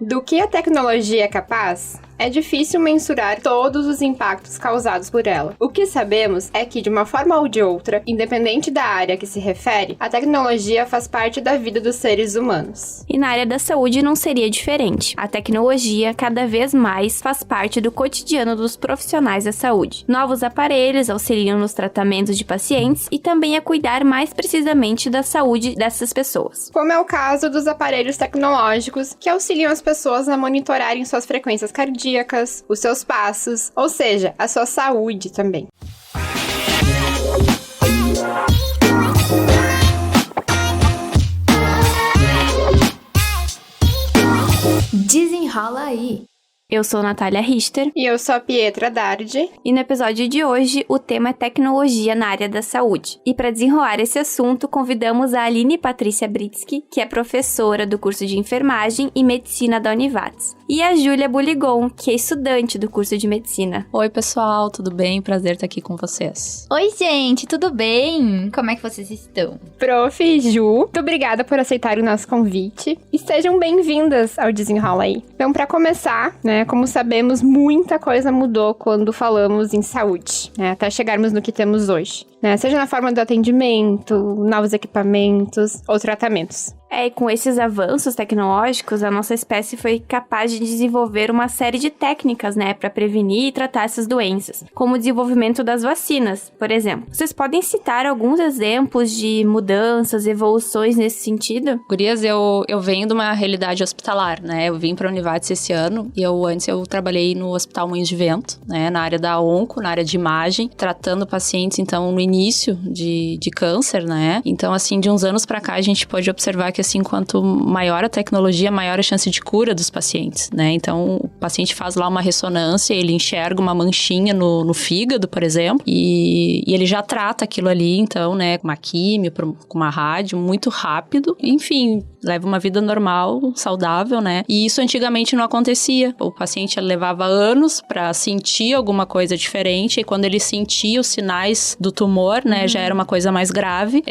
Do que a tecnologia é capaz? É difícil mensurar todos os impactos causados por ela. O que sabemos é que, de uma forma ou de outra, independente da área que se refere, a tecnologia faz parte da vida dos seres humanos. E na área da saúde não seria diferente. A tecnologia, cada vez mais, faz parte do cotidiano dos profissionais da saúde. Novos aparelhos auxiliam nos tratamentos de pacientes e também a cuidar mais precisamente da saúde dessas pessoas. Como é o caso dos aparelhos tecnológicos que auxiliam as pessoas a monitorarem suas frequências cardíacas, os seus passos, ou seja, a sua saúde também. Desenrola aí! Eu sou Natália Richter. E eu sou a Pietra Dardi. E no episódio de hoje, o tema é tecnologia na área da saúde. E para desenrolar esse assunto, convidamos a Aline Patrícia Britsky, que é professora do curso de Enfermagem e Medicina da Univates. E a Júlia Buligon, que é estudante do curso de Medicina. Oi, pessoal, tudo bem? Prazer estar aqui com vocês. Oi, gente, tudo bem? Como é que vocês estão? Prof. Ju, muito obrigada por aceitar o nosso convite. E sejam bem-vindas ao Desenrola aí. Então, para começar, como sabemos, muita coisa mudou quando falamos em saúde, até chegarmos no que temos hoje. Seja na forma do atendimento, novos equipamentos ou tratamentos. E com esses avanços tecnológicos, a nossa espécie foi capaz de desenvolver uma série de técnicas, para prevenir e tratar essas doenças, como o desenvolvimento das vacinas, por exemplo. Vocês podem citar alguns exemplos de mudanças, evoluções nesse sentido? Gurias, eu venho de uma realidade hospitalar, Eu vim para a Univates esse ano e antes eu trabalhei no Hospital Moinhos de Vento, na área da onco, na área de imagem, tratando pacientes, então, no início de câncer, Então, assim, de uns anos para cá, a gente pode observar que, assim, quanto maior a tecnologia, maior a chance de cura dos pacientes, Então, o paciente faz lá uma ressonância, ele enxerga uma manchinha no fígado, por exemplo, e ele já trata aquilo ali, então, com uma químio, com uma rádio, muito rápido, enfim, leva uma vida normal, saudável, E isso antigamente não acontecia. O paciente levava anos para sentir alguma coisa diferente, e quando ele sentia os sinais do tumor, já era uma coisa mais grave,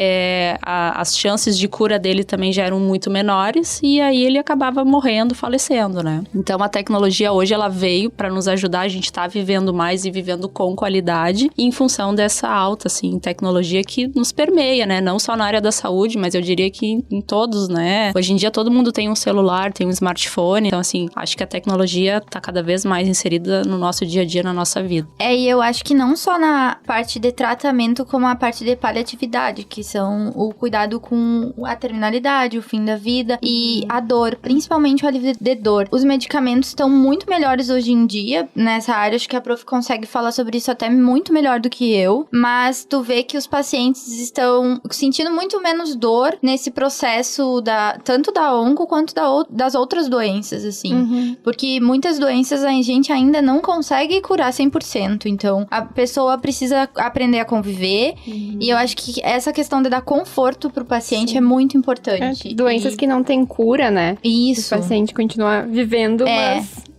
as chances de cura dele também já eram muito menores, e aí ele acabava morrendo, falecendo, Então, a tecnologia hoje, ela veio para nos ajudar, a gente tá vivendo mais e vivendo com qualidade, em função dessa alta, assim, tecnologia que nos permeia, Não só na área da saúde, mas eu diria que em todos, Hoje em dia, todo mundo tem um celular, tem um smartphone, então, assim, acho que a tecnologia tá cada vez mais inserida no nosso dia a dia, na nossa vida. E eu acho que não só na parte de tratamento, como a parte de paliatividade, que são o cuidado com a terminalidade, o fim da vida e a dor, principalmente o alívio de dor. Os medicamentos estão muito melhores hoje em dia nessa área, acho que a prof consegue falar sobre isso até muito melhor do que eu, mas tu vê que os pacientes estão sentindo muito menos dor nesse processo tanto da onco quanto das outras doenças, assim. Porque muitas doenças a gente ainda não consegue curar 100%, então a pessoa precisa aprender a conviver, e eu acho que essa questão de dar conforto pro paciente é muito importante. Doenças que não têm cura, Isso. O paciente continua vivendo,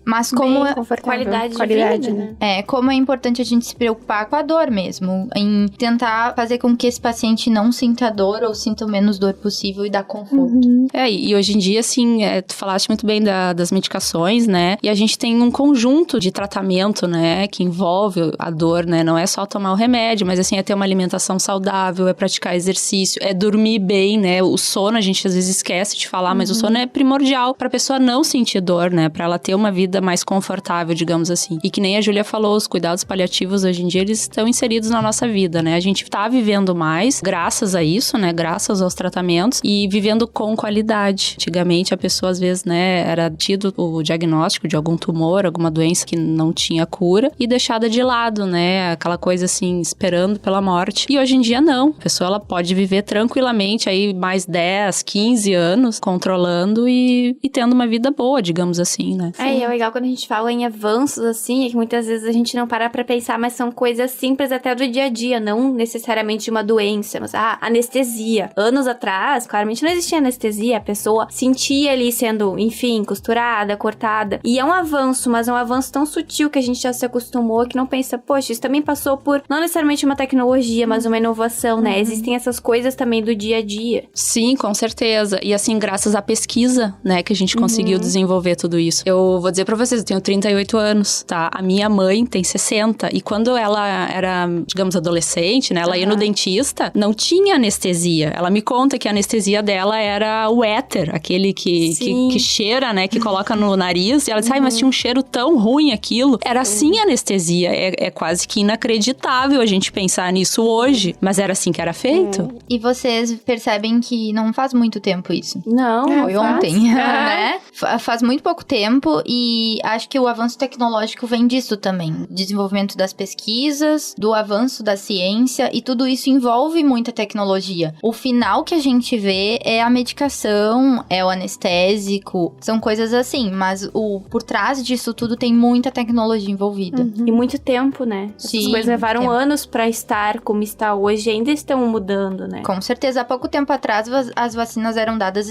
mas como qualidade de vida, como é importante a gente se preocupar com a dor mesmo, em tentar fazer com que esse paciente não sinta dor ou sinta o menos dor possível e dar conforto. E hoje em dia, assim, tu falaste muito bem das medicações, e a gente tem um conjunto de tratamento, que envolve a dor, não é só tomar o remédio, mas, assim, é ter uma alimentação saudável, é praticar exercício, é dormir bem, o sono, a gente às vezes esquece de falar, mas o sono é primordial pra pessoa não sentir dor, pra ela ter uma vida mais confortável, digamos assim. E que nem a Júlia falou, os cuidados paliativos hoje em dia, eles estão inseridos na nossa vida, A gente tá vivendo mais graças a isso, graças aos tratamentos e vivendo com qualidade. Antigamente, a pessoa, às vezes, era tido o diagnóstico de algum tumor, alguma doença que não tinha cura e deixada de lado, Aquela coisa, assim, esperando pela morte. E hoje em dia, não. A pessoa, ela pode viver tranquilamente aí mais 10, 15 anos controlando e tendo uma vida boa, digamos assim, É legal legal quando a gente fala em avanços, assim, é que muitas vezes a gente não para pra pensar, mas são coisas simples até do dia a dia, não necessariamente de uma doença, mas, anestesia. Anos atrás, claramente não existia anestesia, a pessoa sentia ali sendo, enfim, costurada, cortada, e é um avanço, mas é um avanço tão sutil que a gente já se acostumou, que não pensa, poxa, isso também passou por, não necessariamente uma tecnologia, mas uma inovação, né? Existem essas coisas também do dia a dia. Sim, com certeza. E assim, graças à pesquisa, né, que a gente conseguiu desenvolver tudo isso. Eu vou dizer pra vocês, eu tenho 38 anos, tá? A minha mãe tem 60. E quando ela era, digamos, adolescente, né, ela ia no dentista, não tinha anestesia. Ela me conta que a anestesia dela era o éter, aquele que cheira, né, que coloca no nariz. E ela disse, mas tinha um cheiro tão ruim aquilo. Era assim a anestesia. É quase que inacreditável a gente pensar nisso hoje. Mas era assim que era feito. E vocês percebem que não faz muito tempo isso? Não, foi ontem, né? Faz muito pouco tempo e acho que o avanço tecnológico vem disso também. Desenvolvimento das pesquisas, do avanço da ciência e tudo isso envolve muita tecnologia. O final que a gente vê é a medicação, é o anestésico, são coisas assim, mas por trás disso tudo tem muita tecnologia envolvida. E muito tempo, né? Essas coisas levaram anos pra estar como está hoje e ainda estão mudando, né? Com certeza, há pouco tempo atrás as vacinas eram dadas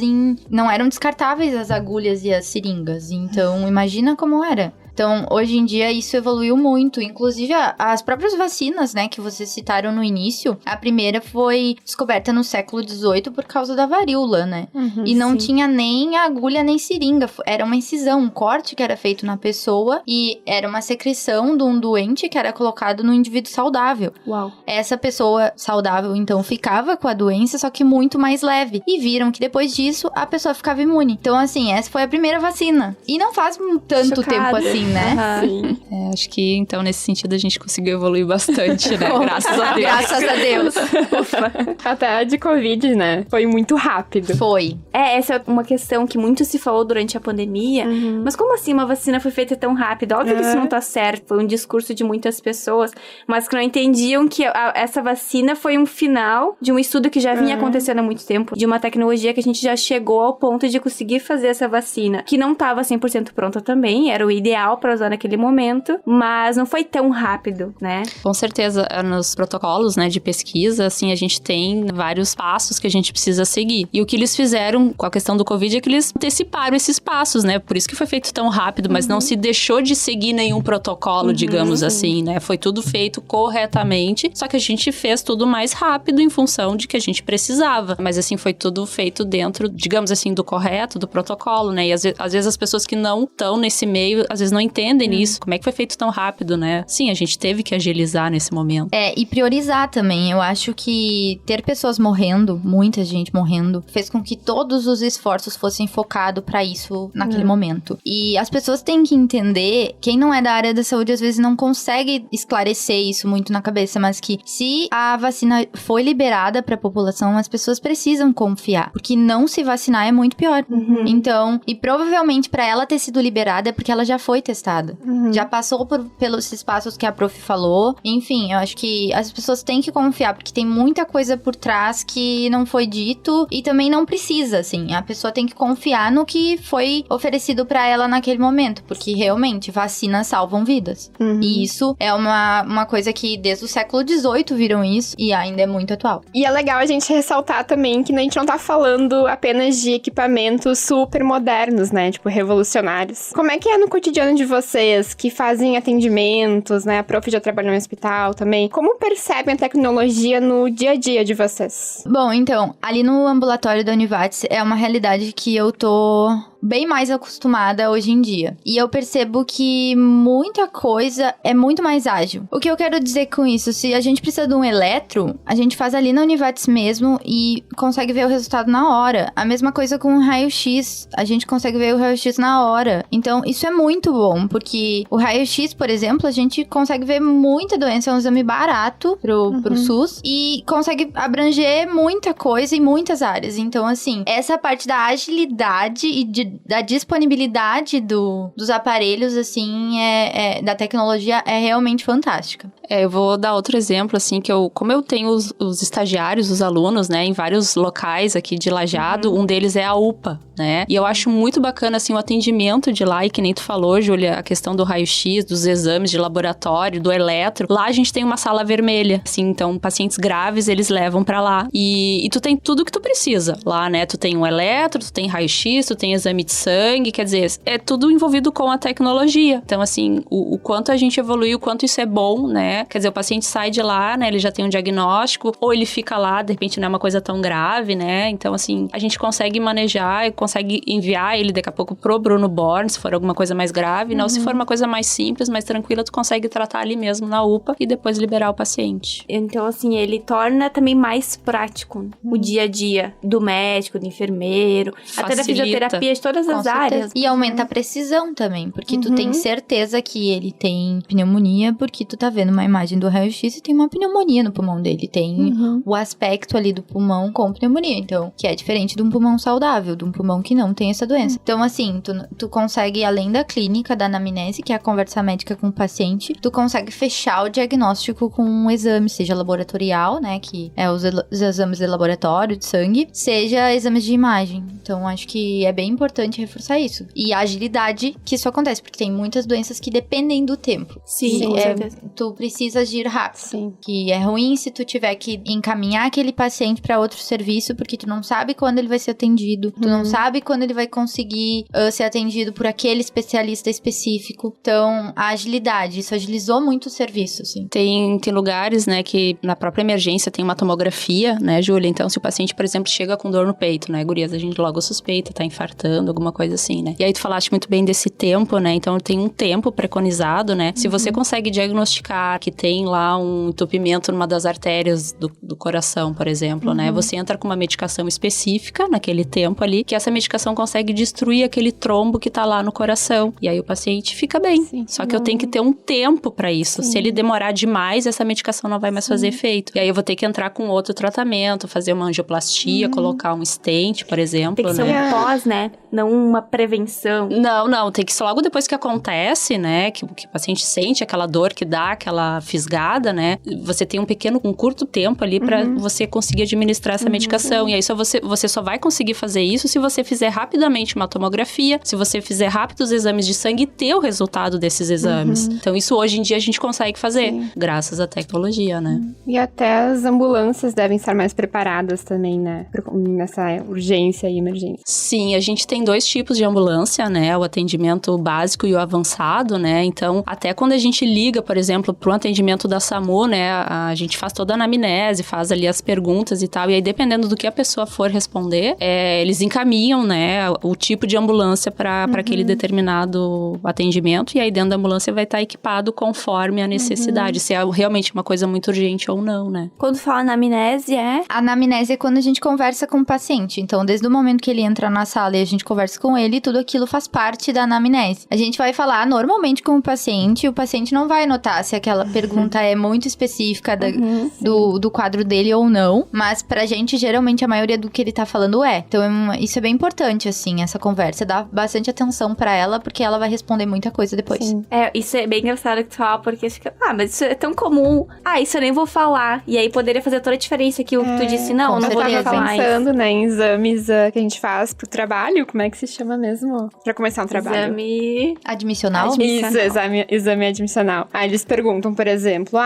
não eram descartáveis as agulhas e as seringas, então imagina como era. Então, hoje em dia, isso evoluiu muito. Inclusive, as próprias vacinas, né, que vocês citaram no início, a primeira foi descoberta no século XVIII por causa da varíola, né? E não tinha nem agulha nem seringa. Era uma incisão, um corte que era feito na pessoa e era uma secreção de um doente que era colocado no indivíduo saudável. Uau. Essa pessoa saudável, então, ficava com a doença, só que muito mais leve. E viram que depois disso, a pessoa ficava imune. Então, assim, essa foi a primeira vacina. E não faz tanto tempo assim, né? Sim. Acho que, então, nesse sentido, a gente conseguiu evoluir bastante, né? Graças a Deus. Graças a Deus. Até a de Covid, né? Foi muito rápido. Foi. Essa é uma questão que muito se falou durante a pandemia. Mas como assim uma vacina foi feita tão rápido? Óbvio que isso não tá certo. Foi um discurso de muitas pessoas, mas que não entendiam que essa vacina foi um final de um estudo que já vinha acontecendo há muito tempo, de uma tecnologia que a gente já chegou ao ponto de conseguir fazer essa vacina, que não tava 100% pronta também, era o ideal pra usar naquele momento, mas não foi tão rápido, né? Com certeza, nos protocolos, né, de pesquisa, assim, a gente tem vários passos que a gente precisa seguir. E o que eles fizeram com a questão do Covid é que eles anteciparam esses passos, né? Por isso que foi feito tão rápido, mas não se deixou de seguir nenhum protocolo, digamos assim, né? Foi tudo feito corretamente, só que a gente fez tudo mais rápido em função de que a gente precisava. Mas, assim, foi tudo feito dentro, digamos assim, do correto, do protocolo, né? E às vezes as pessoas que não estão nesse meio, às vezes não entendem isso. Como é que foi feito tão rápido, né? Sim, a gente teve que agilizar nesse momento. E priorizar também. Eu acho que ter pessoas morrendo, muita gente morrendo, fez com que todos os esforços fossem focados pra isso naquele momento. E as pessoas têm que entender, quem não é da área da saúde às vezes não consegue esclarecer isso muito na cabeça, mas que se a vacina foi liberada pra população, as pessoas precisam confiar, porque não se vacinar é muito pior. Então, e provavelmente pra ela ter sido liberada é porque ela já foi testada. Já passou pelos espaços que a prof falou. Enfim, eu acho que as pessoas têm que confiar, porque tem muita coisa por trás que não foi dito e também não precisa, assim. A pessoa tem que confiar no que foi oferecido pra ela naquele momento, porque realmente vacinas salvam vidas. E isso é uma coisa que desde o século XVIII viram isso e ainda é muito atual. E é legal a gente ressaltar também que a gente não tá falando apenas de equipamentos super modernos, né? Tipo, revolucionários. Como é que é no cotidiano de vocês que fazem atendimentos, né? A prof já trabalhou no hospital também. Como percebem a tecnologia no dia a dia de vocês? Bom, então, ali no ambulatório da Univates é uma realidade que eu tô bem mais acostumada hoje em dia. E eu percebo que muita coisa é muito mais ágil. O que eu quero dizer com isso? Se a gente precisa de um eletro, a gente faz ali na Univates mesmo e consegue ver o resultado na hora. A mesma coisa com o raio-x. A gente consegue ver o raio-x na hora. Então, isso é muito bom, porque o raio-x, por exemplo, a gente consegue ver muita doença. É um exame barato pro SUS e consegue abranger muita coisa em muitas áreas. Então, assim, essa parte da agilidade e da disponibilidade dos aparelhos, assim, da tecnologia é realmente fantástica. Eu vou dar outro exemplo, assim, que como eu tenho os estagiários, os alunos, né, em vários locais aqui de Lajeado, um deles é a UPA, né? E eu acho muito bacana, assim, o atendimento de lá, e que nem tu falou, Júlia, a questão do raio-x, dos exames de laboratório, do eletro. Lá a gente tem uma sala vermelha, assim, então pacientes graves eles levam pra lá. E tu tem tudo que tu precisa lá, né? Tu tem um eletro, tu tem raio-x, tu tem exame de sangue, quer dizer, é tudo envolvido com a tecnologia. Então, assim, o quanto a gente evoluiu, o quanto isso é bom, né? Quer dizer, o paciente sai de lá, né? Ele já tem um diagnóstico, ou ele fica lá, de repente não é uma coisa tão grave, né? Então, assim, a gente consegue manejar, consegue enviar ele daqui a pouco pro Bruno Born, se for alguma coisa mais grave. Não, se for uma coisa mais simples, mais tranquila, tu consegue tratar ali mesmo na UPA e depois liberar o paciente. Então, assim, ele torna também mais prático o dia a dia do médico, do enfermeiro, até da fisioterapia, de todas as áreas. E aumenta a precisão também, porque tu tem certeza que ele tem pneumonia, porque tu tá vendo uma imagem do raio-x e tem uma pneumonia no pulmão dele. Tem o aspecto ali do pulmão com pneumonia, então, que é diferente de um pulmão saudável, de um pulmão que não tem essa doença. Então, assim, tu consegue, além da clínica, da anamnese, que é a conversa médica com o paciente, tu consegue fechar o diagnóstico com um exame, seja laboratorial, né, que é os exames de laboratório, de sangue, seja exames de imagem. Então, acho que é bem importante reforçar isso. E a agilidade que isso acontece, porque tem muitas doenças que dependem do tempo. Sim, com certeza. Tu precisa agir rápido. Sim. Que é ruim se tu tiver que encaminhar aquele paciente para outro serviço, porque tu não sabe quando ele vai ser atendido, tu não sabe quando ele vai conseguir ser atendido por aquele especialista específico. Então, a agilidade, isso agilizou muito o serviço, assim. Tem lugares, né, que na própria emergência tem uma tomografia, né, Júlia? Então, se o paciente, por exemplo, chega com dor no peito, né, gurias, a gente logo suspeita, tá infartando, alguma coisa assim, né? E aí tu falaste muito bem desse tempo, né? Então, tem um tempo preconizado, né? Se você consegue diagnosticar que tem lá um entupimento numa das artérias do coração, por exemplo, né? Você entra com uma medicação específica naquele tempo ali, que essa medicação consegue destruir aquele trombo que tá lá no coração. E aí o paciente fica bem. Sim. Só que eu tenho que ter um tempo pra isso. Sim. Se ele demorar demais, essa medicação não vai mais fazer efeito. E aí eu vou ter que entrar com outro tratamento, fazer uma angioplastia, colocar um stent, por exemplo. Tem que ser um pós, né? Não uma prevenção. Não. Tem que ser logo depois que acontece, né? Que o paciente sente aquela dor, que dá aquela fisgada, né? Você tem um curto tempo ali pra você conseguir administrar essa medicação. E aí você só vai conseguir fazer isso se você fizer rapidamente uma tomografia, se você fizer rápidos exames de sangue e ter o resultado desses exames. Então, isso hoje em dia a gente consegue fazer, graças à tecnologia, né? E até as ambulâncias devem estar mais preparadas também, né? Nessa urgência e emergência. Sim, a gente tem 2 tipos de ambulância, né? O atendimento básico e o avançado, né? Então, até quando a gente liga, por exemplo, pro atendimento da SAMU, né? A gente faz toda a anamnese, faz ali as perguntas e tal. E aí, dependendo do que a pessoa for responder, eles encaminham, né? O tipo de ambulância para aquele determinado atendimento. E aí, dentro da ambulância vai estar equipado conforme a necessidade. Se é realmente uma coisa muito urgente ou não, né? Quando fala anamnese, A anamnese é quando a gente conversa com o paciente. Então, desde o momento que ele entra na sala e a gente conversa com ele, tudo aquilo faz parte da anamnese. A gente vai falar normalmente com o paciente não vai notar se aquela pergunta é muito específica do quadro dele ou não, mas pra gente, geralmente, a maioria do que ele tá falando é. Então, isso é bem importante, assim, essa conversa. Dá bastante atenção pra ela, porque ela vai responder muita coisa depois. Sim. Isso é bem engraçado que tu fala, porque fica, mas isso é tão comum. Isso eu nem vou falar. E aí poderia fazer toda a diferença que tu disse, não vou falar. Eu tava pensando, né, em exames que a gente faz pro trabalho, como é que se chama mesmo? Pra começar um trabalho. Exame... Admissional? Isso, exame admissional. Aí eles perguntam, por exemplo,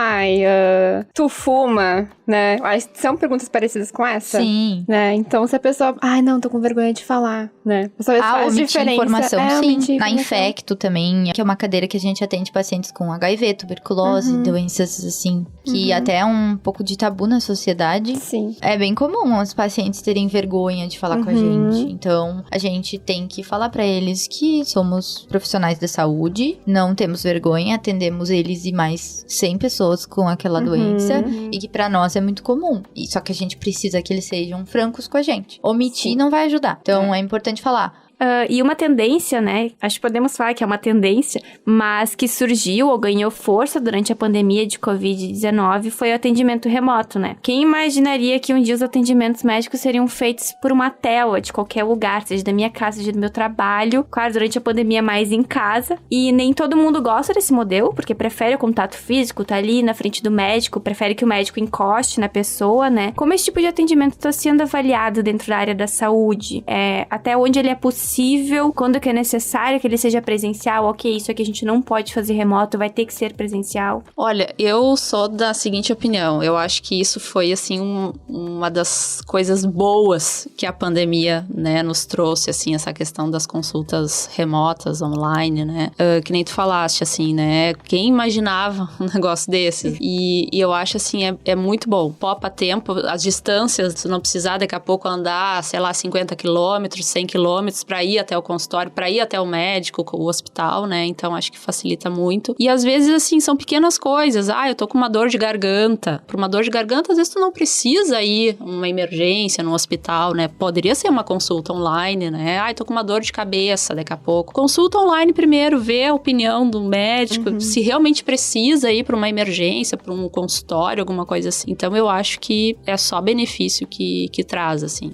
tu fuma, né? São perguntas parecidas com essa? Sim. Né? Então, se a pessoa, não, tô com vergonha de falar, né? Faz diferença. Informação, sim. Omitir Na informação. Infecto também, que é uma cadeira que a gente atende pacientes com HIV, tuberculose, doenças assim, que até é um pouco de tabu na sociedade. Sim. É bem comum os pacientes terem vergonha de falar com a gente. Então, a gente tem que falar pra eles que somos profissionais da saúde, não temos vergonha, atendemos eles e mais 100 pessoas com aquela doença, e que pra nós é muito comum. Só que a gente precisa que eles sejam francos com a gente. Omitir não vai ajudar. Então, é importante falar. E uma tendência, né, acho que podemos falar que é uma tendência, mas que surgiu ou ganhou força durante a pandemia de Covid-19 foi o atendimento remoto, né? Quem imaginaria que um dia os atendimentos médicos seriam feitos por uma tela de qualquer lugar, seja da minha casa, seja do meu trabalho, claro, durante a pandemia mais em casa, e nem todo mundo gosta desse modelo, porque prefere o contato físico, tá ali na frente do médico, prefere que o médico encoste na pessoa, né? Como esse tipo de atendimento está sendo avaliado dentro da área da saúde? Até onde ele é possível, quando que é necessário que ele seja presencial? Ok, isso aqui a gente não pode fazer remoto, vai ter que ser presencial. Olha, eu sou da seguinte opinião, eu acho que isso foi, assim, uma das coisas boas que a pandemia, né, nos trouxe, assim, essa questão das consultas remotas, online, né, que nem tu falaste, assim, né, quem imaginava um negócio desse? E eu acho, assim, é muito bom, poupa tempo, as distâncias, tu não precisar daqui a pouco andar, sei lá, 50 quilômetros, 100 quilômetros pra ir até o consultório, pra ir até o médico, o hospital, né, então acho que facilita muito. E às vezes, assim, são pequenas coisas, eu tô com uma dor de garganta, por uma dor de garganta, às vezes tu não precisa ir uma emergência no hospital, né, poderia ser uma consulta online, né, tô com uma dor de cabeça daqui a pouco. Consulta online primeiro, vê a opinião do médico, se realmente precisa ir pra uma emergência, pra um consultório, alguma coisa assim. Então eu acho que é só benefício que traz, assim.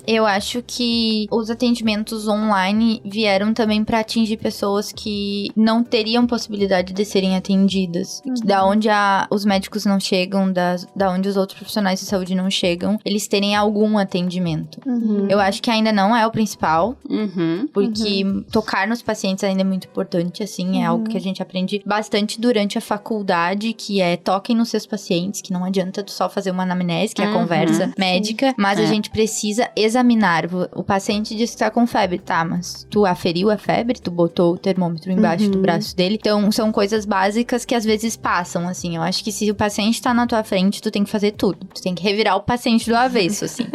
Eu acho que os atendimentos online vieram também para atingir pessoas que não teriam possibilidade de serem atendidas. Da onde os médicos não chegam, da onde os outros profissionais de saúde não chegam, eles terem algum atendimento. Eu acho que ainda não é o principal, porque tocar nos pacientes ainda é muito importante, assim, é algo que a gente aprende bastante durante a faculdade, que é toquem nos seus pacientes, que não adianta tu só fazer uma anamnese, que é a conversa médica, mas a gente precisa examinar. O paciente disse que tá com febre, tá, mas tu aferiu a febre, tu botou o termômetro embaixo do braço dele. Então, são coisas básicas que às vezes passam, assim. Eu acho que se o paciente tá na tua frente, tu tem que fazer tudo. Tu tem que revirar o paciente do avesso, assim.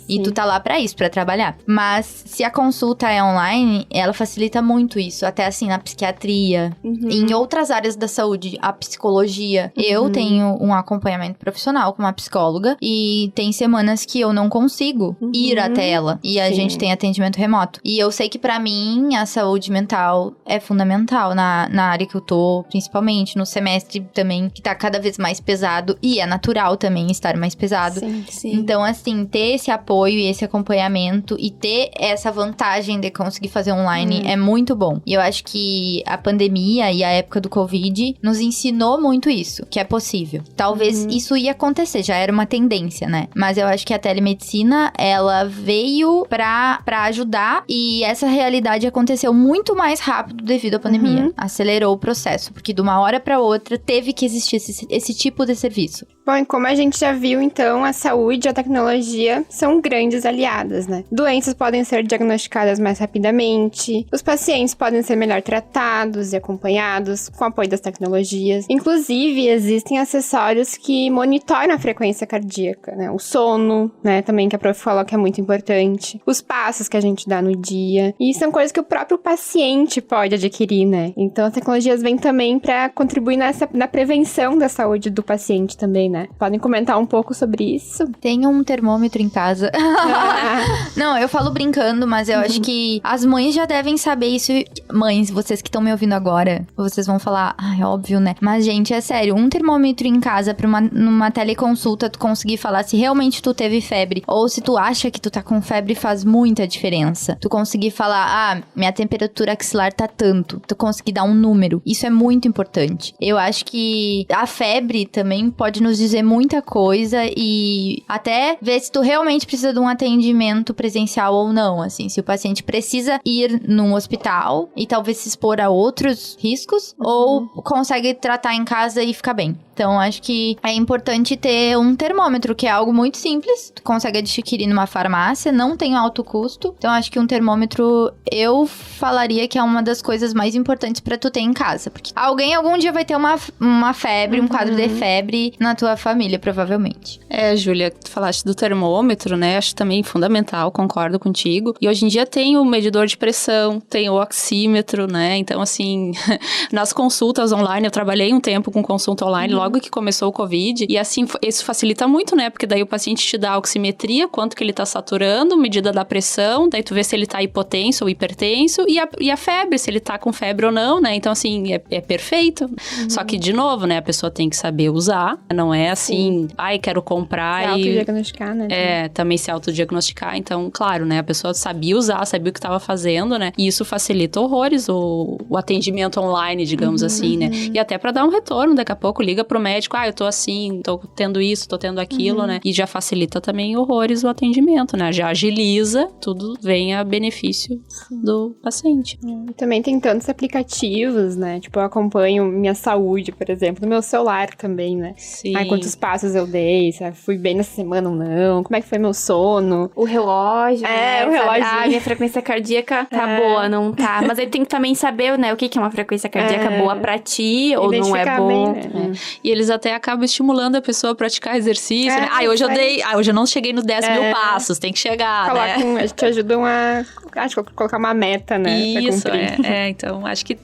E tu tá lá pra isso, pra trabalhar. Mas se a consulta é online, ela facilita muito isso. Até assim, na psiquiatria, em outras áreas da saúde, a psicologia. Eu tenho um acompanhamento profissional com uma psicóloga e tem semanas que eu não consigo ir até ela. E a gente tem atendimento remoto. E eu sei que pra mim, a saúde mental é fundamental na área que eu tô, principalmente no semestre também, que tá cada vez mais pesado. E é natural também estar mais pesado. Sim. Então, assim, ter esse apoio e esse acompanhamento e ter essa vantagem de conseguir fazer online é muito bom. E eu acho que a pandemia e a época do Covid nos ensinou muito isso, que é possível. Talvez isso ia acontecer, já era uma tendência, né? Mas eu acho que a telemedicina, ela veio pra ajudar e essa realidade aconteceu muito mais rápido devido à pandemia. Acelerou o processo, porque de uma hora pra outra teve que existir esse tipo de serviço. Bom, e como a gente já viu, então, a saúde e a tecnologia são grandes aliadas, né? Doenças podem ser diagnosticadas mais rapidamente, os pacientes podem ser melhor tratados e acompanhados com o apoio das tecnologias. Inclusive, existem acessórios que monitoram a frequência cardíaca, né? O sono, né? Também que a prof falou que é muito importante. Os passos que a gente dá no dia. E são coisas que o próprio paciente pode adquirir, né? Então, as tecnologias vêm também para contribuir na prevenção da saúde do paciente também, né? Podem comentar um pouco sobre isso? Tenho um termômetro em casa. Não, eu falo brincando, mas eu acho que as mães já devem saber isso. Mães, vocês que estão me ouvindo agora, vocês vão falar, é óbvio, né? Mas, gente, é sério, um termômetro em casa numa teleconsulta, tu conseguir falar se realmente tu teve febre, ou se tu acha que tu tá com febre, faz muita diferença. Tu conseguir falar, minha temperatura axilar tá tanto. Tu conseguir dar um número. Isso é muito importante. Eu acho que a febre também pode nos dizer muita coisa e até ver se tu realmente precisa de um atendimento presencial ou não, assim, se o paciente precisa ir num hospital e talvez se expor a outros riscos ou consegue tratar em casa e ficar bem. Então, acho que é importante ter um termômetro, que é algo muito simples. Tu consegue adquirir numa farmácia, não tem alto custo. Então, acho que um termômetro, eu falaria que é uma das coisas mais importantes pra tu ter em casa. Porque alguém algum dia vai ter uma febre, um quadro de febre na tua família, provavelmente. Júlia, tu falaste do termômetro, né? né? Acho também fundamental, concordo contigo. E hoje em dia tem o medidor de pressão, tem o oxímetro, né? Então, assim, nas consultas online, eu trabalhei um tempo com consulta online, logo que começou o Covid, e assim, isso facilita muito, né? Porque daí o paciente te dá a oximetria, quanto que ele tá saturando, medida da pressão, daí tu vê se ele tá hipotenso ou hipertenso, e a febre, se ele tá com febre ou não, né? Então, assim, é perfeito. Só que, de novo, né? A pessoa tem que saber usar, não é assim, ai, quero comprar se autodiagnosticar, né? Também se autodiagnosticar. Então, claro, né? A pessoa sabia usar, sabia o que estava fazendo, né? E isso facilita horrores o atendimento online, digamos assim, né? E até para dar um retorno, daqui a pouco liga pro médico, eu tô assim, tô tendo isso, tô tendo aquilo, né? E já facilita também horrores o atendimento, né? Já agiliza, tudo vem a benefício do paciente. E também tem tantos aplicativos, né? Tipo, eu acompanho minha saúde, por exemplo, no meu celular também, né? Sim. Ai, quantos passos eu dei, sabe? Fui bem nessa semana ou não, como é que foi meu sono. O relógio, né? O relógio. Ah, minha frequência cardíaca tá boa, não tá. Mas ele tem que também saber, né, o que é uma frequência cardíaca boa pra ti, ou não é bom. Bem, né? E eles até acabam estimulando a pessoa a praticar exercício, né? Hoje eu não cheguei nos 10.000 passos, tem que chegar, né? Te ajudam a colocar uma meta, né? Isso, então acho que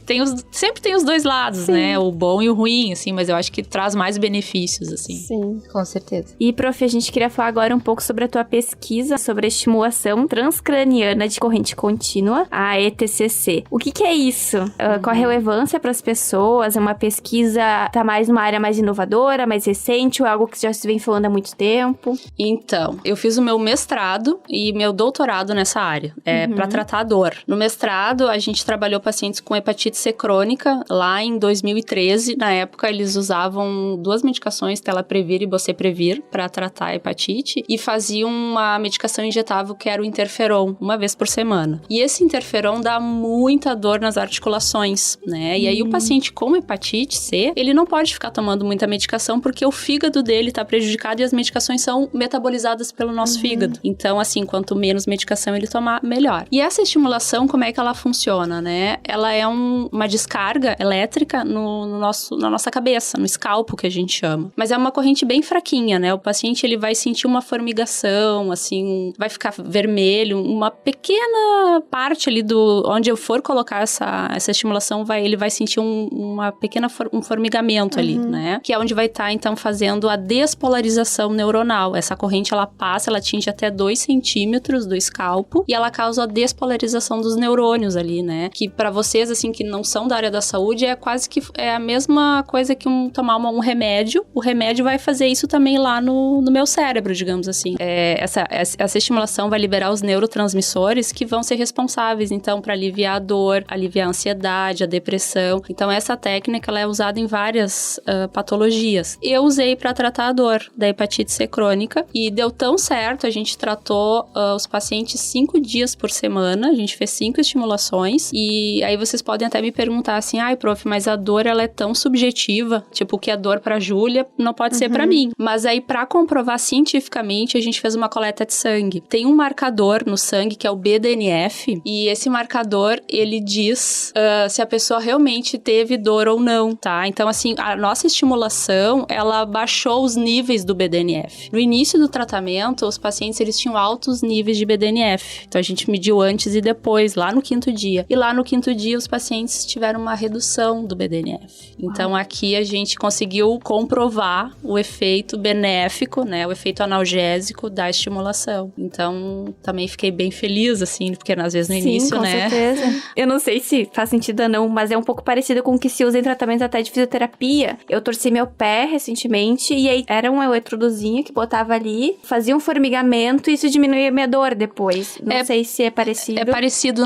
sempre tem os dois lados, né? O bom e o ruim, assim, mas eu acho que traz mais benefícios, assim. Sim, com certeza. E, prof, a gente queria falar agora um pouco sobre a tua pesquisa sobre a estimulação transcraniana de corrente contínua, a ETCC. O que é isso? Qual a relevância para as pessoas? É uma pesquisa, tá mais numa área mais inovadora, mais recente, ou é algo que já se vem falando há muito tempo? Então, eu fiz o meu mestrado e meu doutorado nessa área, para tratar a dor. No mestrado, a gente trabalhou pacientes com hepatite C crônica, lá em 2013. Na época, eles usavam 2 medicações, Telaprevir e Boceprevir, para tratar a hepatite, e faziam uma medicação injetável que era o interferon, uma vez por semana. E esse interferon dá muita dor nas articulações, né? E aí o paciente com hepatite C, ele não pode ficar tomando muita medicação porque o fígado dele tá prejudicado e as medicações são metabolizadas pelo nosso fígado. Então, assim, quanto menos medicação ele tomar, melhor. E essa estimulação, como é que ela funciona, né? Ela é uma descarga elétrica na nossa cabeça, no escalpo que a gente chama. Mas é uma corrente bem fraquinha, né? O paciente, ele vai sentir uma formigação, assim, vai ficar vermelho, uma pequena parte ali onde eu for colocar essa estimulação, ele vai sentir uma pequena um formigamento ali, né? Que é onde vai estar, então, fazendo a despolarização neuronal. Essa corrente, ela atinge até 2 centímetros do escalpo e ela causa a despolarização dos neurônios ali, né? Que pra vocês, assim, que não são da área da saúde, é quase que a mesma coisa que tomar um remédio. O remédio vai fazer isso também lá no meu cérebro, digamos assim. Essa estimulação vai liberar os neurotransmissores que vão ser responsáveis, então, para aliviar a dor, aliviar a ansiedade, a depressão. Então, essa técnica, ela é usada em várias patologias. Eu usei para tratar a dor da hepatite C crônica e deu tão certo, a gente tratou os pacientes 5 dias por semana, a gente fez 5 estimulações e aí vocês podem até me perguntar assim, prof, mas a dor, ela é tão subjetiva, tipo, o que é dor pra Júlia não pode ser pra mim. Mas aí, pra comprovar cientificamente, a gente fez uma coleta de sangue. Tem um marcador no sangue que é o BDNF e esse marcador, ele diz se a pessoa realmente teve dor ou não, tá? Então, assim, a nossa estimulação, ela baixou os níveis do BDNF. No início do tratamento, os pacientes, eles tinham altos níveis de BDNF. Então, a gente mediu antes e depois, lá no 5º dia. E lá no 5º dia, os pacientes tiveram uma redução do BDNF. Então, aqui a gente conseguiu comprovar o efeito benéfico, né? O efeito analgésico da estimulação. Então, também fiquei bem feliz, assim, porque às vezes no início, né? Com certeza. Eu não sei se faz sentido ou não, mas é um pouco parecido com o que se usa em tratamentos até de fisioterapia. Eu torci meu pé recentemente e aí era um eletrodozinho que botava ali, fazia um formigamento e isso diminuía minha dor depois. Não sei se é parecido. É parecido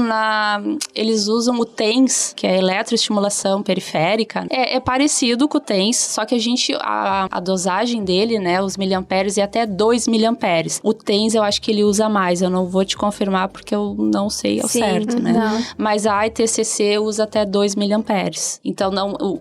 eles usam o TENS, que é eletroestimulação periférica. É parecido com o TENS, só que a dosagem dele, né, os miliamperes é até 2 miliamperes. O TENS eu acho que ele usa mais, eu não vou te confirmar porque eu não sei ao certo, né? Não. Mas a ETCC usa até 2 miliamperes. Então,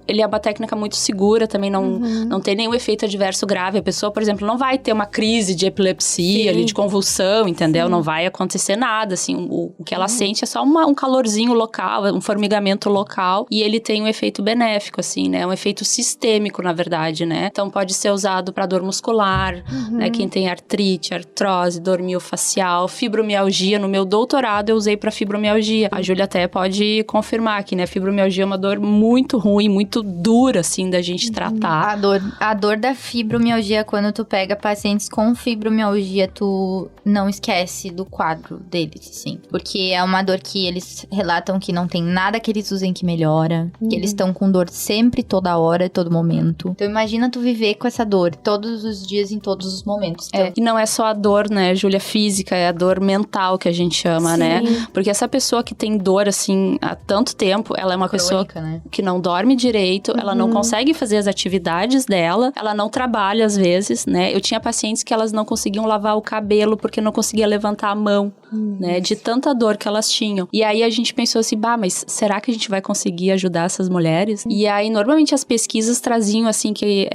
ele é uma técnica muito segura, também não tem nenhum efeito adverso grave. A pessoa, por exemplo, não vai ter uma crise de epilepsia, ali, de convulsão, entendeu? Não vai acontecer nada, assim. O que ela sente é só um calorzinho local, um formigamento local, e ele tem um efeito benéfico, assim, né? Um efeito sistêmico, na verdade, né? Então, pode ser usado para dor muscular, né? Quem tem artrite, artrose, dor miofascial, fibromialgia. No meu doutorado eu usei pra fibromialgia. A Júlia até pode confirmar aqui, né? Fibromialgia é uma dor muito ruim, muito dura, assim, da gente tratar. A dor da fibromialgia, quando tu pega pacientes com fibromialgia, tu não esquece do quadro deles, assim. Porque é uma dor que eles relatam que não tem nada que eles usem que melhora. Que eles estão com dor sempre, toda hora, todo momento. Então imagina tu viver com essa dor todos os dias, em todos os momentos. Então, E não é só a dor, né, Júlia, física, é a dor mental que a gente chama, né? Porque essa pessoa que tem dor, assim, há tanto tempo, ela é uma pessoa né? que não dorme direito, ela não consegue fazer as atividades dela, ela não trabalha às vezes, né? Eu tinha pacientes que elas não conseguiam lavar o cabelo porque não conseguia levantar a mão, né? De tanta dor que elas tinham. E aí a gente pensou assim, mas será que a gente vai conseguir ajudar essas mulheres? E aí, normalmente as pesquisas traziam, assim, que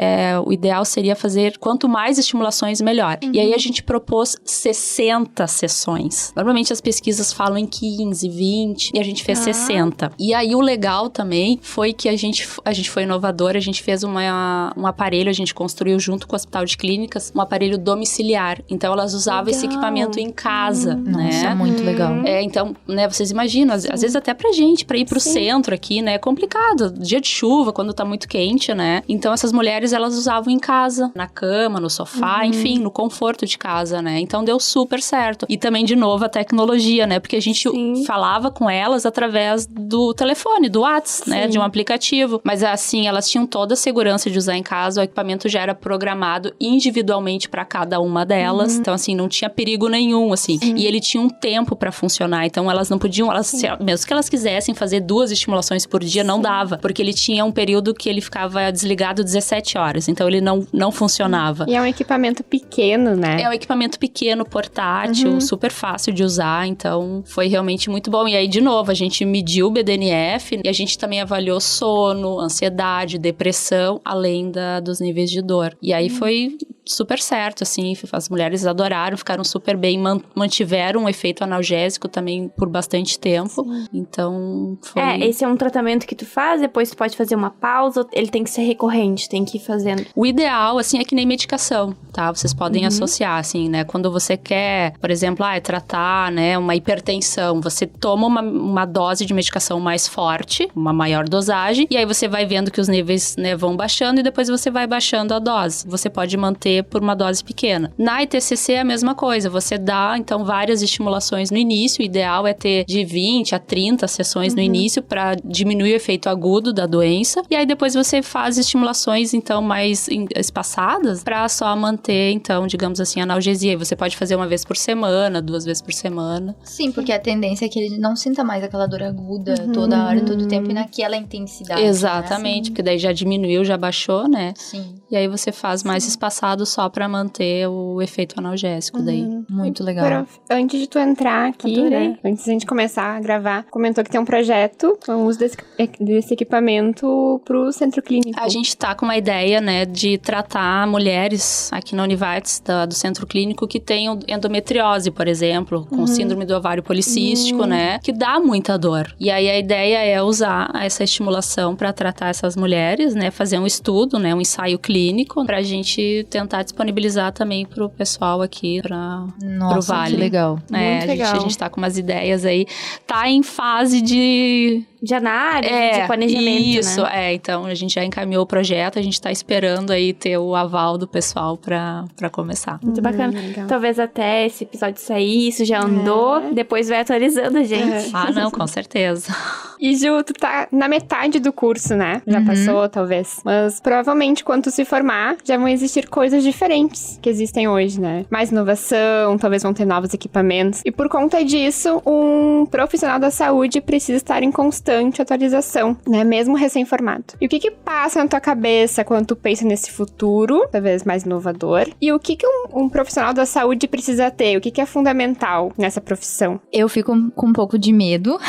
o ideal seria fazer quanto mais estimulações, melhor. E aí a gente propôs 60 sessões. Normalmente as pesquisas falam em 15, 20, e a gente fez 60. E aí o legal também foi que a gente foi inovador, a gente fez um aparelho, a gente construiu junto com o Hospital de Clínicas, um aparelho domiciliar. Então elas usavam esse equipamento em casa, né? Nossa, muito legal. Então, né, vocês imaginam, às vezes até pra gente, pra ir pro centro aqui, né, é complicado. Dia de chuva, quando tá muito quente, né? Então essas mulheres, elas usavam em casa, na cama, no sofá, enfim, no conforto de casa, né? Então deu super certo. E também, de novo, a tecnologia, né? Porque a gente falava com elas através do telefone, do WhatsApp, né? De um aplicativo. Mas assim, elas tinham toda a segurança de usar em casa, o equipamento já era programado individualmente pra cada uma delas. Então, assim, não tinha perigo nenhum, assim. E ele tinha um tempo pra funcionar. Então, elas não podiam, mesmo que elas quisessem fazer 2 estimulações por dia, não dava. Porque ele tinha um período que ele ficava desligado 17 horas. Então, ele não funcionava. E é um equipamento pequeno, né? É um equipamento pequeno, portátil, super fácil de usar. Então, foi realmente muito bom. E aí, de novo, a gente mediu o BDNF e a gente também avaliou sono, ansiedade, depressão, além dos níveis de dor. E aí, foi super certo, assim, as mulheres adoraram, ficaram super bem, mantiveram um efeito analgésico também por bastante tempo. Então, foi... esse é um tratamento que tu faz, depois tu pode fazer uma pausa, ele tem que ser recorrente, tem que ir fazendo. O ideal, assim, é que nem medicação, tá? Vocês podem associar, assim, né? Quando você quer, por exemplo, tratar, né, uma hipertensão, você toma uma dose de medicação mais forte, uma maior dosagem, e aí você vai vendo que os níveis, né, vão baixando e depois você vai baixando a dose. Você pode manter por uma dose pequena. Na ITCC é a mesma coisa, você dá, então, várias estimulações no início, o ideal é ter de 20 a 30 sessões no início para diminuir o efeito agudo da doença, e aí depois você faz estimulações, então, mais espaçadas para só manter, então, digamos assim, a analgesia. E você pode fazer uma vez por semana, 2 vezes por semana. Sim, porque a tendência é que ele não sinta mais aquela dor aguda toda hora, todo tempo, e naquela intensidade. Exatamente, né? Porque daí já diminuiu, já baixou, né? Sim. E aí você faz mais espaçado só pra manter o efeito analgésico daí. Muito legal. Antes de tu entrar aqui, né? Antes de a gente começar a gravar, comentou que tem um projeto com o uso desse equipamento pro centro clínico. A gente tá com uma ideia, né, de tratar mulheres aqui na Univates do centro clínico que tenham endometriose, por exemplo, com síndrome do ovário policístico, né, que dá muita dor. E aí a ideia é usar essa estimulação pra tratar essas mulheres, né, fazer um estudo, né, um ensaio clínico, pra gente tentar disponibilizar também pro pessoal aqui, pro Vale. Que legal. Muito legal. A gente tá com umas ideias aí. Tá em fase de análise, de planejamento, isso, né? Então a gente já encaminhou o projeto, a gente tá esperando aí ter o aval do pessoal pra começar. Muito bacana. Legal. Talvez até esse episódio sair, isso já andou, depois vai atualizando a gente. Ah, não, com certeza. E Ju, tu tá na metade do curso, né? Já passou, talvez. Mas provavelmente, quando tu se formar, já vão existir coisas diferentes que existem hoje, né? Mais inovação, talvez vão ter novos equipamentos. E por conta disso, um profissional da saúde precisa estar em constante atualização, né? Mesmo recém-formado. E o que passa na tua cabeça quando tu pensa nesse futuro, talvez mais inovador? E o que um profissional da saúde precisa ter? O que é fundamental nessa profissão? Eu fico com um pouco de medo,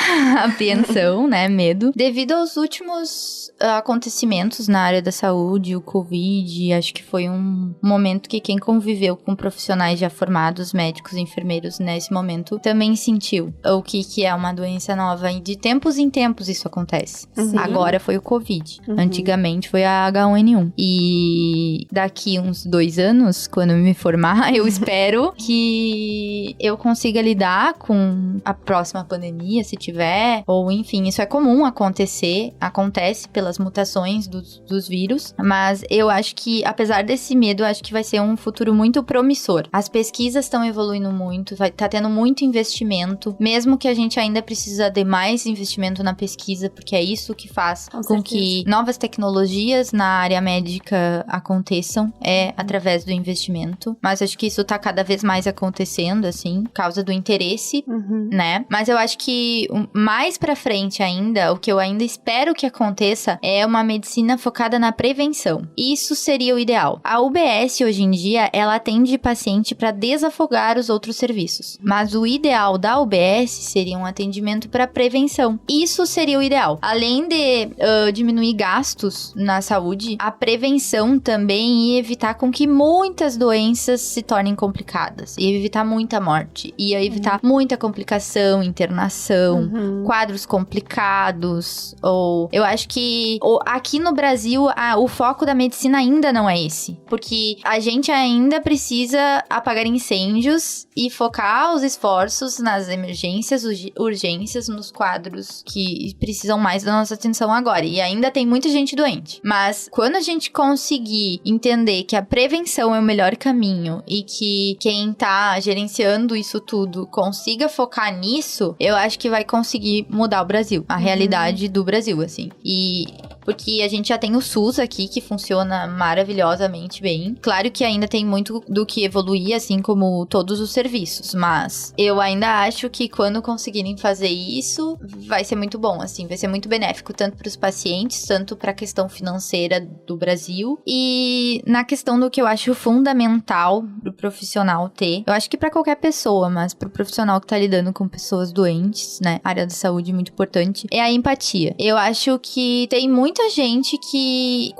apreensão, né? Medo. Devido aos últimos acontecimentos na área da saúde, o Covid, acho que foi um momento que quem conviveu com profissionais já formados, médicos e enfermeiros nesse momento, também sentiu o que é uma doença nova. E de tempos em tempos tempos isso acontece. Sim. Agora foi o Covid. Antigamente foi a H1N1. E daqui uns 2 anos, quando eu me formar, eu espero que eu consiga lidar com a próxima pandemia, se tiver. Ou enfim, isso é comum acontecer. Acontece pelas mutações dos vírus. Mas eu acho que, apesar desse medo, eu acho que vai ser um futuro muito promissor. As pesquisas estão evoluindo muito, tá tendo muito investimento, mesmo que a gente ainda precisa de mais investimento na pesquisa, porque é isso que faz com que novas tecnologias na área médica aconteçam, através do investimento. Mas acho que isso tá cada vez mais acontecendo, assim, por causa do interesse, né? Mas eu acho que mais pra frente ainda, o que eu ainda espero que aconteça é uma medicina focada na prevenção. Isso seria o ideal. A UBS, hoje em dia, ela atende paciente para desafogar os outros serviços. Mas o ideal da UBS seria um atendimento para prevenção. Isso seria o ideal. Além de diminuir gastos na saúde, a prevenção também ia evitar com que muitas doenças se tornem complicadas. Ia evitar muita morte. Ia evitar muita complicação, internação, quadros complicados. Ou eu acho que aqui no Brasil, o foco da medicina ainda não é esse. Porque a gente ainda precisa apagar incêndios e focar os esforços nas emergências, urgências, nos quadros que precisam mais da nossa atenção agora. E ainda tem muita gente doente. Mas quando a gente conseguir entender que a prevenção é o melhor caminho e que quem tá gerenciando isso tudo consiga focar nisso, eu acho que vai conseguir mudar o Brasil, a realidade do Brasil, assim. E porque a gente já tem o SUS aqui, que funciona maravilhosamente bem. Claro que ainda tem muito do que evoluir, assim como todos os serviços, mas eu ainda acho que quando conseguirem fazer isso, vai ser muito bom, assim, vai ser muito benéfico, tanto para os pacientes, tanto para a questão financeira do Brasil, e na questão do que eu acho fundamental pro profissional ter, eu acho que para qualquer pessoa, mas pro profissional que tá lidando com pessoas doentes, né, área da saúde muito importante, é a empatia. Eu acho que tem muita gente que,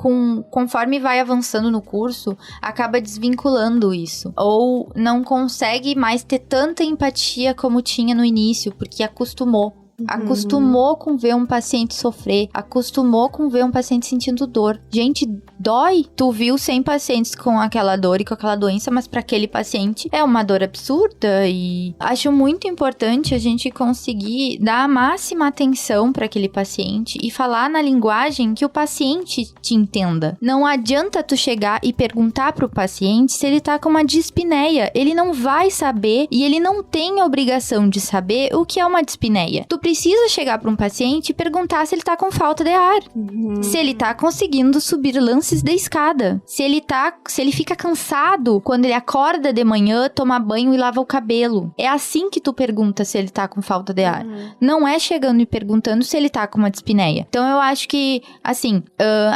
conforme vai avançando no curso, acaba desvinculando isso. Ou não consegue mais ter tanta empatia como tinha no início, porque acostumou. Acostumou com ver um paciente sofrer, acostumou com ver um paciente sentindo dor. Gente, dói. Tu viu 100 pacientes com aquela dor e com aquela doença, mas para aquele paciente é uma dor absurda. E acho muito importante a gente conseguir dar a máxima atenção para aquele paciente e falar na linguagem que o paciente te entenda. Não adianta tu chegar e perguntar pro paciente se ele tá com uma dispneia. Ele não vai saber e ele não tem a obrigação de saber o que é uma dispneia. Tu precisa chegar para um paciente e perguntar se ele tá com falta de ar. Se ele tá conseguindo subir lances de escada. Se ele fica cansado quando ele acorda de manhã, toma banho e lava o cabelo. É assim que tu pergunta se ele tá com falta de ar. Não é chegando e perguntando se ele tá com uma dispneia. Então eu acho que, assim,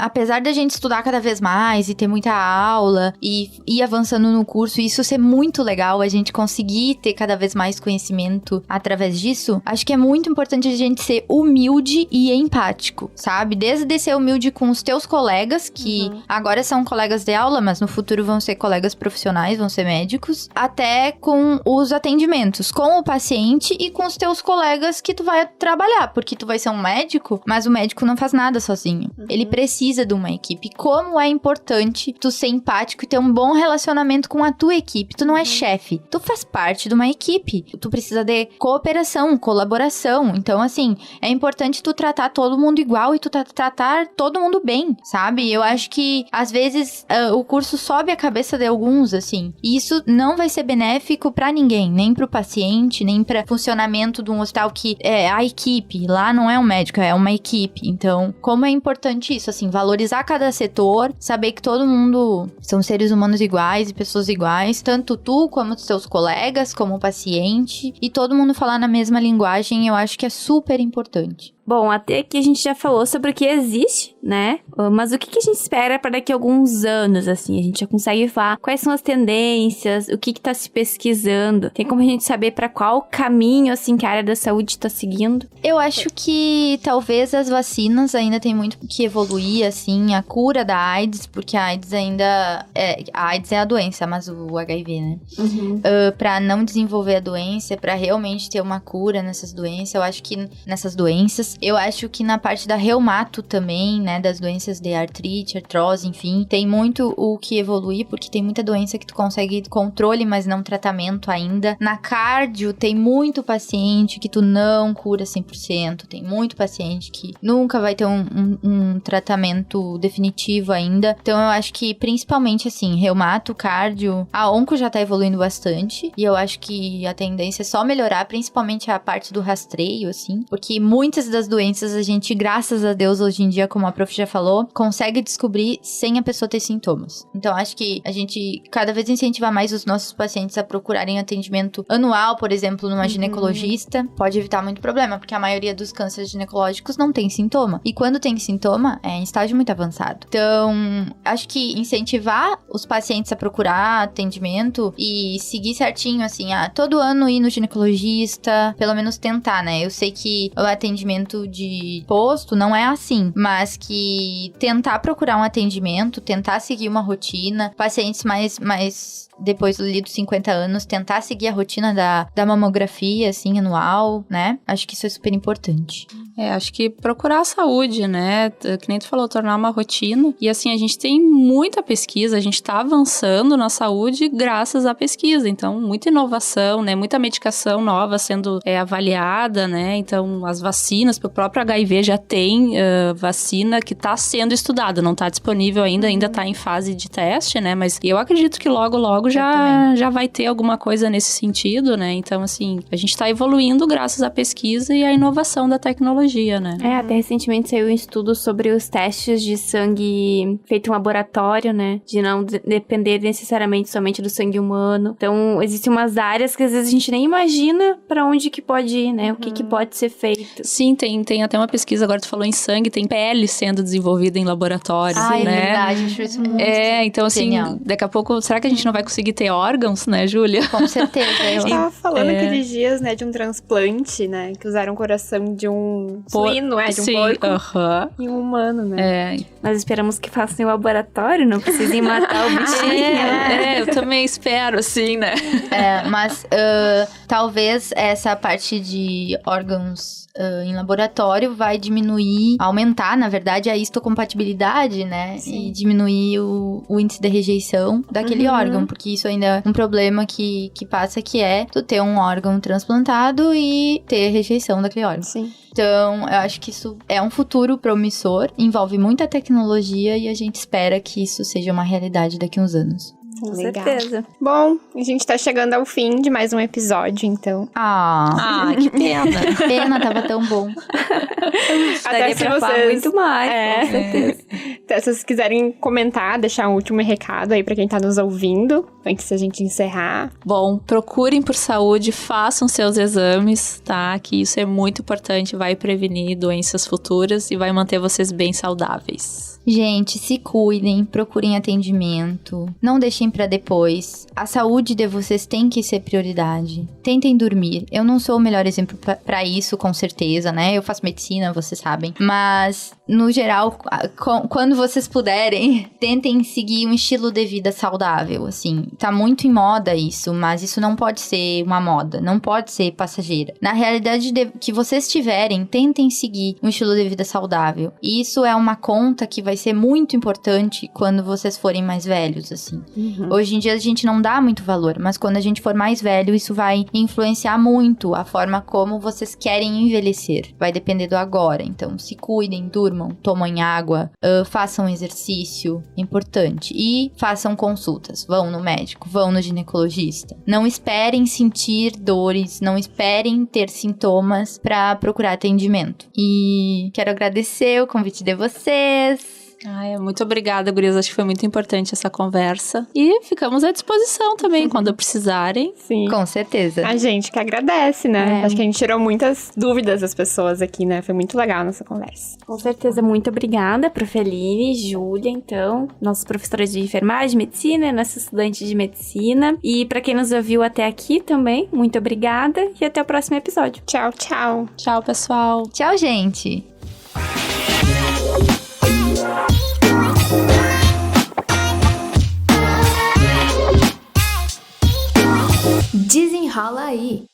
apesar da gente estudar cada vez mais e ter muita aula e ir avançando no curso, e isso ser muito legal, a gente conseguir ter cada vez mais conhecimento através disso, acho que é muito importante a gente ser humilde e empático, sabe? Desde ser humilde com os teus colegas, que agora são colegas de aula, mas no futuro vão ser colegas profissionais, vão ser médicos, até com os atendimentos, com o paciente e com os teus colegas que tu vai trabalhar, porque tu vai ser um médico, mas o médico não faz nada sozinho. Ele precisa de uma equipe. Como é importante tu ser empático e ter um bom relacionamento com a tua equipe. Tu não é chefe, tu faz parte de uma equipe. Tu precisa de cooperação, colaboração. Então, assim, é importante tu tratar todo mundo igual e tu tratar todo mundo bem, sabe? Eu acho que, às vezes, o curso sobe a cabeça de alguns, assim. E isso não vai ser benéfico pra ninguém, nem pro paciente, nem pra funcionamento de um hospital que é a equipe. Lá não é um médico, é uma equipe. Então, como é importante isso, assim, valorizar cada setor, saber que todo mundo são seres humanos iguais e pessoas iguais, tanto tu como os teus colegas, como o paciente, e todo mundo falar na mesma linguagem, eu acho que é super importante. Bom, até aqui a gente já falou sobre o que existe, né? Mas o que a gente espera para daqui a alguns anos, assim? A gente já consegue falar quais são as tendências, o que tá se pesquisando. Tem como a gente saber para qual caminho, assim, que a área da saúde tá seguindo? Eu acho que talvez as vacinas ainda tem muito que evoluir, assim, a cura da AIDS, porque a AIDS ainda... a AIDS é a doença, mas o HIV, né? Pra não desenvolver a doença, pra realmente ter uma cura nessas doenças, eu acho que nessas doenças, mas eu acho que na parte da reumato também, né, das doenças de artrite, artrose, enfim, tem muito o que evoluir, porque tem muita doença que tu consegue controle, mas não tratamento ainda. Na cardio, tem muito paciente que tu não cura 100%, tem muito paciente que nunca vai ter um tratamento definitivo ainda. Então eu acho que principalmente assim, reumato, cardio, a onco já tá evoluindo bastante, e eu acho que a tendência é só melhorar, principalmente a parte do rastreio, assim, porque muitas das doenças a gente, graças a Deus, hoje em dia, como a prof já falou, consegue descobrir sem a pessoa ter sintomas. Então acho que a gente cada vez incentivar mais os nossos pacientes a procurarem atendimento anual, por exemplo, numa ginecologista, pode evitar muito problema, porque a maioria dos cânceres ginecológicos não tem sintoma. E quando tem sintoma, é em estágio muito avançado. Então, acho que incentivar os pacientes a procurar atendimento e seguir certinho, assim, todo ano ir no ginecologista, pelo menos tentar, né? Eu sei que o atendimento de posto não é assim, mas que tentar procurar um atendimento, tentar seguir uma rotina, pacientes mais depois ali dos 50 anos, tentar seguir a rotina da mamografia, assim, anual, né? Acho que isso é super importante. Acho que procurar a saúde, né? Que nem tu falou, tornar uma rotina. E assim, a gente tem muita pesquisa, a gente tá avançando na saúde graças à pesquisa. Então, muita inovação, né? Muita medicação nova sendo avaliada, né? Então, as vacinas, pro próprio HIV já tem vacina que tá sendo estudada, não tá disponível ainda tá em fase de teste, né? Mas eu acredito que logo já vai ter alguma coisa nesse sentido, né? Então, assim, a gente tá evoluindo graças à pesquisa e à inovação da tecnologia, né? Até recentemente saiu um estudo sobre os testes de sangue feito em laboratório, né? De não depender necessariamente somente do sangue humano. Então, existem umas áreas que às vezes a gente nem imagina pra onde que pode ir, né? O que pode ser feito. Sim, tem até uma pesquisa, agora tu falou em sangue, tem pele sendo desenvolvida em laboratório, né? É verdade, acho isso muito então assim, genial. Daqui a pouco, será que a gente não vai conseguir ter órgãos, né, Júlia? Com certeza. A gente tava falando aqueles dias, né, de um transplante, né, que usaram o coração de um suíno, de um porco, e um humano, né? Nós esperamos que façam em laboratório, não precisem matar o bichinho. Eu também espero, assim, né? Mas talvez essa parte de órgãos em laboratório vai aumentar, na verdade, a histocompatibilidade, né? Sim. E diminuir o índice de rejeição daquele órgão, porque isso ainda é um problema que passa, que é tu ter um órgão transplantado e ter rejeição daquele órgão. Sim. Então, eu acho que isso é um futuro promissor, envolve muita tecnologia e a gente espera que isso seja uma realidade daqui a uns anos. Com certeza. Bom, a gente tá chegando ao fim de mais um episódio, então. Que pena. Pena, tava tão bom. Até se pra falar muito mais, com certeza. Até se vocês quiserem comentar, deixar um último recado aí pra quem tá nos ouvindo, antes da gente encerrar. Bom, procurem por saúde, façam seus exames, tá? Que isso é muito importante, vai prevenir doenças futuras e vai manter vocês bem saudáveis. Gente, se cuidem, procurem atendimento, não deixem pra depois. A saúde de vocês tem que ser prioridade. Tentem dormir. Eu não sou o melhor exemplo pra isso, com certeza, né? Eu faço medicina, vocês sabem. Mas, no geral, quando vocês puderem, tentem seguir um estilo de vida saudável, assim. Tá muito em moda isso, mas isso não pode ser uma moda, não pode ser passageira. Na realidade que vocês tiverem, tentem seguir um estilo de vida saudável. E isso é uma conta que vai ser muito importante quando vocês forem mais velhos, assim. Hoje em dia a gente não dá muito valor, mas quando a gente for mais velho, isso vai influenciar muito a forma como vocês querem envelhecer. Vai depender do agora. Então, se cuidem, durmam, tomem água, façam exercício, importante. E façam consultas. Vão no médico, vão no ginecologista. Não esperem sentir dores, não esperem ter sintomas para procurar atendimento. E quero agradecer o convite de vocês. Muito obrigada, gurias. Acho que foi muito importante essa conversa. E ficamos à disposição também, quando precisarem. Sim. Com certeza. A gente que agradece, né? Acho que a gente tirou muitas dúvidas das pessoas aqui, né? Foi muito legal a nossa conversa. Com certeza. Muito obrigada, Prof. Aline, Júlia, então. Nossos professores de enfermagem, medicina, nossa estudante de medicina. E pra quem nos ouviu até aqui também, muito obrigada. E até o próximo episódio. Tchau, tchau. Tchau, pessoal. Tchau, gente. Desenrola aí.